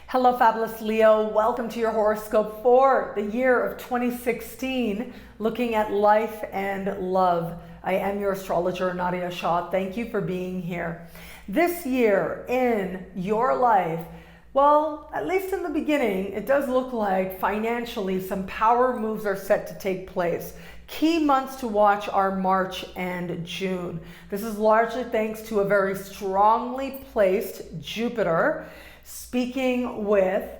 Hello, fabulous Leo. Welcome to your horoscope for the year of 2016, looking at life and love. I am your astrologer, Nadiya Shah. Thank you for being here. This year in your life, well, at least in the beginning, it does look like financially some power moves are set to take place. Key months to watch are March and June. This is largely thanks to a very strongly placed Jupiter speaking with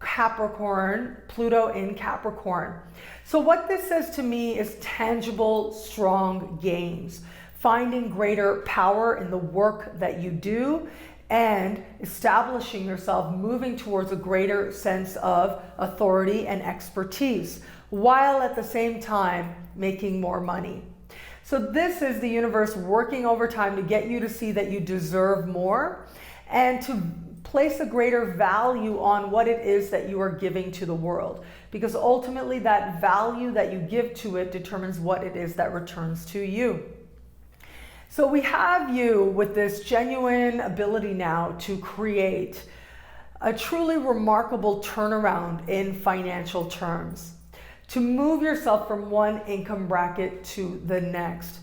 Capricorn, Pluto in Capricorn. So what this says to me is tangible, strong gains, finding greater power in the work that you do and establishing yourself, moving towards a greater sense of authority and expertise, while at the same time making more money. So this is the universe working overtime to get you to see that you deserve more and to place a greater value on what it is that you are giving to the world, because ultimately that value that you give to it determines what it is that returns to you. So we have you with this genuine ability now to create a truly remarkable turnaround in financial terms, to move yourself from one income bracket to the next.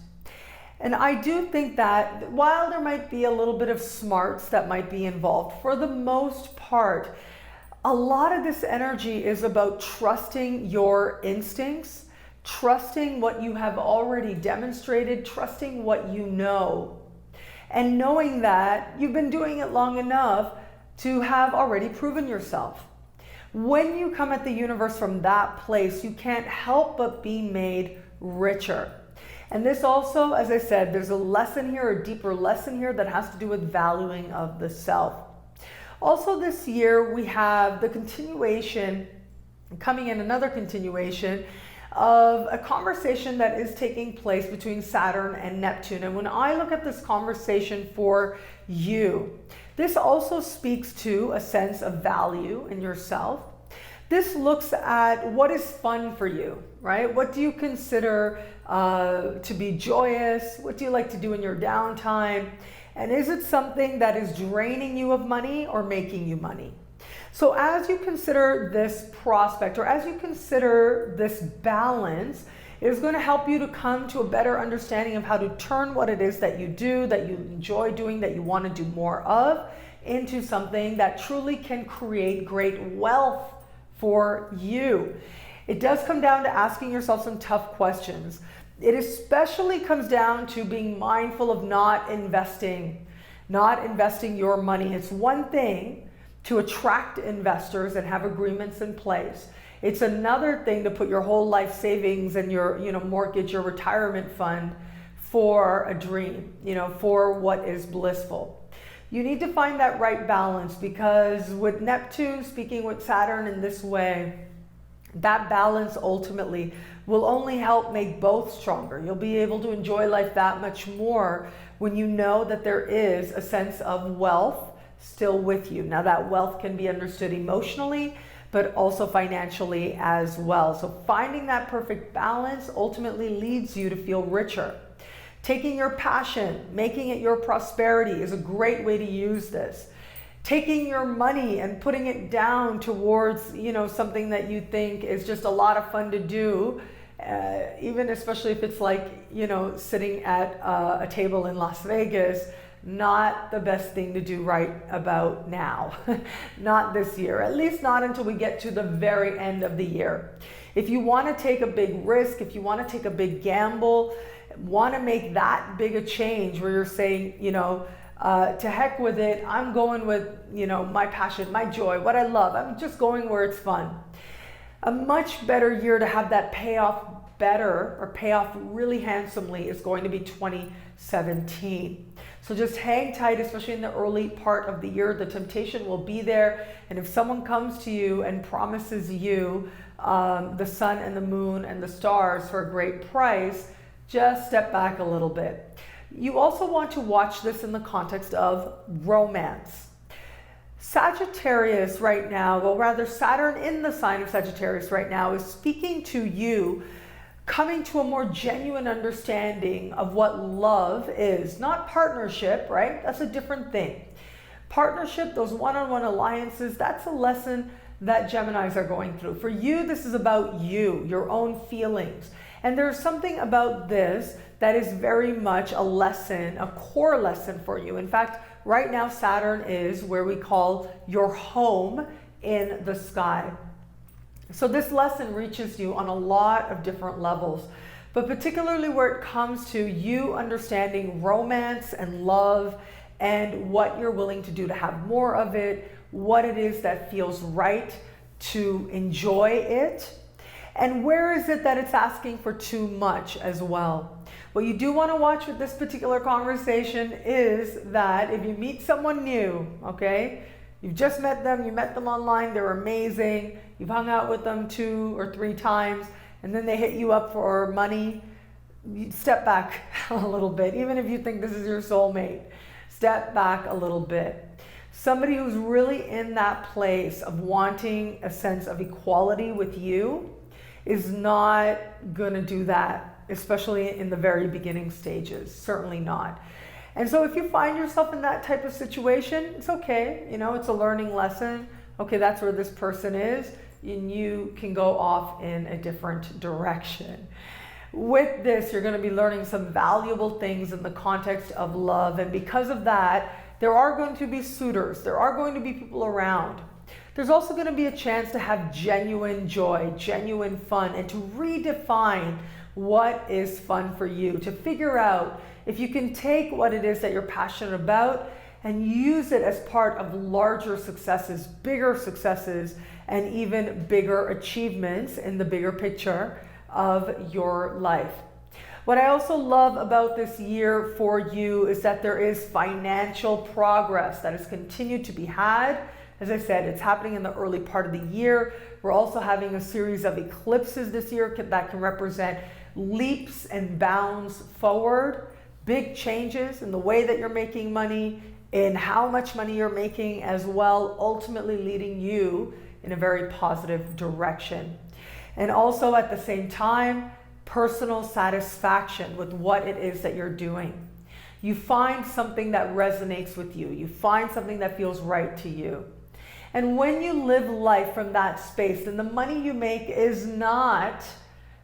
And I do think that while there might be a little bit of smarts that might be involved, for the most part, a lot of this energy is about trusting your instincts, trusting what you have already demonstrated, trusting what you know, and knowing that you've been doing it long enough to have already proven yourself. When you come at the universe from that place, you can't help but be made richer. And this also, as I said, there's a lesson here, a deeper lesson here that has to do with valuing of the self. Also this year, we have the continuation, coming in another continuation of a conversation that is taking place between Saturn and Neptune. And when I look at this conversation for you, this also speaks to a sense of value in yourself. This looks at what is fun for you, right? What do you consider to be joyous? What do you like to do in your downtime? And is it something that is draining you of money or making you money? So as you consider this prospect, or as you consider this balance, it is going to help you to come to a better understanding of how to turn what it is that you do, that you enjoy doing, that you want to do more of, into something that truly can create great wealth for you. It does come down to asking yourself some tough questions. It especially comes down to being mindful of not investing your money. It's one thing to attract investors and have agreements in place. It's another thing to put your whole life savings and your mortgage, your retirement fund for a dream, for what is blissful. You need to find that right balance, because with Neptune speaking with Saturn in this way, that balance ultimately will only help make both stronger. You'll be able to enjoy life that much more when you know that there is a sense of wealth still with you. Now that wealth can be understood emotionally, but also financially as well. So finding that perfect balance ultimately leads you to feel richer. Taking your passion, making it your prosperity is a great way to use this. Taking your money and putting it down towards, something that you think is just a lot of fun to do, even especially if it's like, sitting at a table in Las Vegas, not the best thing to do right about now. Not this year, at least not until we get to the very end of the year. If you want to take a big risk, if you want to take a big gamble, want to make that big a change where you're saying, to heck with it, I'm going with, my passion, my joy, what I love. I'm just going where it's fun. A much better year to have that pay off really handsomely is going to be 2017. So just hang tight, especially in the early part of the year. The temptation will be there. And if someone comes to you and promises you the sun and the moon and the stars for a great price, just step back a little bit. You also want to watch this in the context of romance. Sagittarius right now, well rather Saturn in the sign of Sagittarius right now, is speaking to you, coming to a more genuine understanding of what love is. Not partnership, right? That's a different thing. Partnership, those one-on-one alliances, that's a lesson that Geminis are going through. For you, this is about you, your own feelings. And there's something about this that is very much a lesson, a core lesson for you. In fact, right now, Saturn is where we call your home in the sky. So this lesson reaches you on a lot of different levels, but particularly where it comes to you understanding romance and love and what you're willing to do to have more of it, what it is that feels right to enjoy it, and where is it that it's asking for too much as well. What you do want to watch with this particular conversation is that if you meet someone new, okay, you've just met them, you met them online, they're amazing, you've hung out with them 2 or 3 times, and then they hit you up for money, you step back a little bit. Even if you think this is your soulmate, step back a little bit. Somebody who's really in that place of wanting a sense of equality with you is not gonna do that, especially in the very beginning stages, certainly not. And so if you find yourself in that type of situation, it's okay, you know, it's a learning lesson. Okay, that's where this person is, and you can go off in a different direction. With this, you're going to be learning some valuable things in the context of love, and because of that, there are going to be suitors, there are going to be people around. There's also going to be a chance to have genuine joy, genuine fun, and to redefine what is fun for you, to figure out if you can take what it is that you're passionate about and use it as part of larger successes, bigger successes, and even bigger achievements in the bigger picture of your life. What I also love about this year for you is that there is financial progress that has continued to be had. As I said, it's happening in the early part of the year. We're also having a series of eclipses this year that can represent leaps and bounds forward, big changes in the way that you're making money, in how much money you're making as well, ultimately leading you in a very positive direction. And also at the same time, personal satisfaction with what it is that you're doing. You find something that resonates with you. You find something that feels right to you. And when you live life from that space, then the money you make is not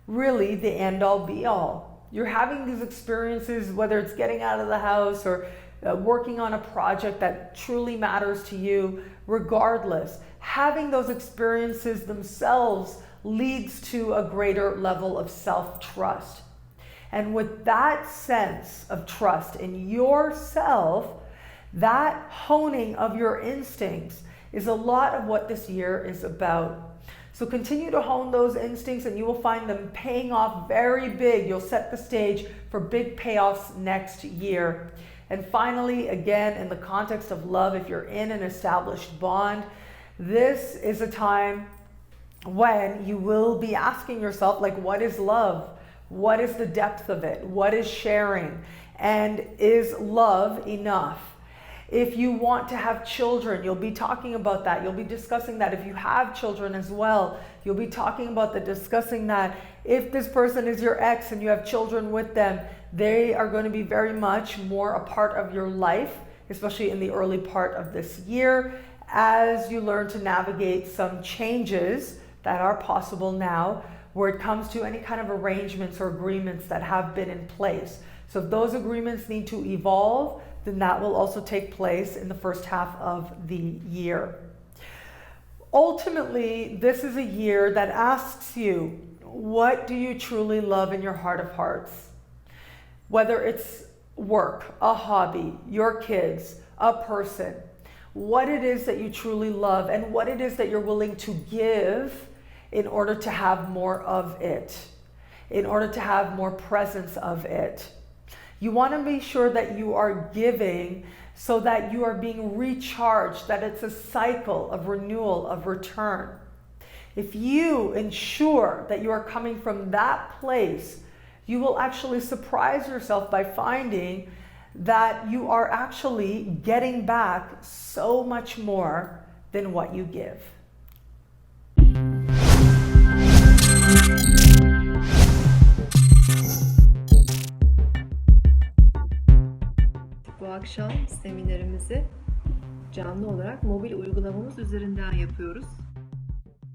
really the end all be all. You're having these experiences, whether it's getting out of the house or working on a project that truly matters to you, regardless, having those experiences themselves leads to a greater level of self-trust. And with that sense of trust in yourself, that honing of your instincts is a lot of what this year is about. So continue to hone those instincts and you will find them paying off very big. You'll set the stage for big payoffs next year. And finally, again, in the context of love, if you're in an established bond, this is a time when you will be asking yourself, like, what is love? What is the depth of it? What is sharing? And is love enough? If you want to have children, you'll be talking about that. You'll be discussing that. If you have children as well, you'll be talking about that, discussing that. If this person is your ex and you have children with them, they are going to be very much more a part of your life, especially in the early part of this year, as you learn to navigate some changes that are possible now where it comes to any kind of arrangements or agreements that have been in place. So if those agreements need to evolve, then that will also take place in the first half of the year. Ultimately, this is a year that asks you, what do you truly love in your heart of hearts? Whether it's work, a hobby, your kids, a person, what it is that you truly love and what it is that you're willing to give in order to have more of it, in order to have more presence of it. You want to be sure that you are giving so that you are being recharged, that it's a cycle of renewal, of return. If you ensure that you are coming from that place, you will actually surprise yourself by finding that you are actually getting back so much more than what you give. Bu akşam seminerimizi canlı olarak mobil uygulamamız üzerinden yapıyoruz.